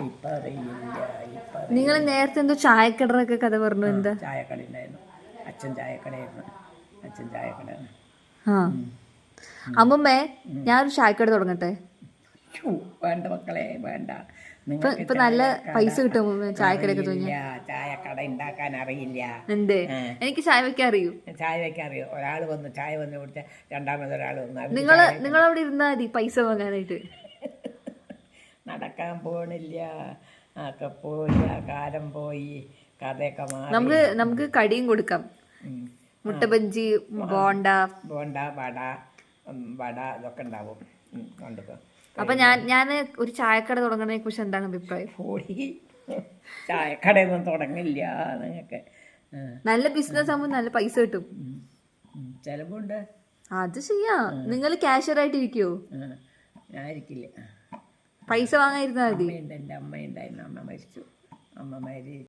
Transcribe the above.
ഇപ്പം അറിയില്ല. നിങ്ങൾ നേരത്തെ എന്തോ ചായക്കടറൊക്കെ കഥ പറഞ്ഞു. എന്താ? ചായക്കട ഉണ്ടായിരുന്നു. അച്ഛൻ ചായക്കടയായിരുന്നു. അച്ഛൻ ചായക്കട. ആ അമ്മമ്മേ, ഞാനൊരു ചായക്കട തുടങ്ങട്ടെ. വേണ്ട മക്കളെ, വേണ്ട. ഇപ്പൊ നല്ല പൈസ കിട്ടും ചായക്കടയൊക്കെ തുടങ്ങിയ. ചായക്കട ഉണ്ടാക്കാൻ അറിയില്ല. എന്തേ? എനിക്ക് ചായ വെക്കാൻ അറിയൂ. ചായ വെക്കാൻ അറിയോ? ഒരാൾ വന്ന് ചായ വന്ന് കുടിച്ച രണ്ടാമത് ഒരാൾ വന്ന് നിങ്ങളവിടെ ഇരുന്നാ മതി പൈസ വാങ്ങാനായിട്ട്. നടക്കാൻ പോണില്ല. ഒക്കെ പോയി, ആ കാലം പോയി, കഥയൊക്കെ മാറി. നമുക്ക് കടിയും കൊടുക്കാം. മുട്ട ബജ്ജി, ബോണ്ട, വട ഇതൊക്കെ ഉണ്ടാവും. കണ്ടോ? അപ്പൊ ഞാൻ ഒരു ചായക്കട തുടങ്ങുന്നതിനെ കുറിച്ച് എന്താണ് അഭിപ്രായം? ചായക്കടയൊന്നും തുടങ്ങില്ല നിങ്ങൾക്ക്. നല്ല ബിസിനസ് ആകുമ്പോൾ നല്ല പൈസ കിട്ടും. ചെലവുണ്ട്. അത് ചെയ്യാം. നിങ്ങൾ ക്യാഷ്യർ ആയിട്ട് ഇരിക്കുവോ? ഞാൻ ഇരിക്കില്ല. പൈസ വാങ്ങാതിരുന്നാ മതി. എൻ്റെ അമ്മയുണ്ടായിരുന്നു. അമ്മ മരിച്ചു. അമ്മ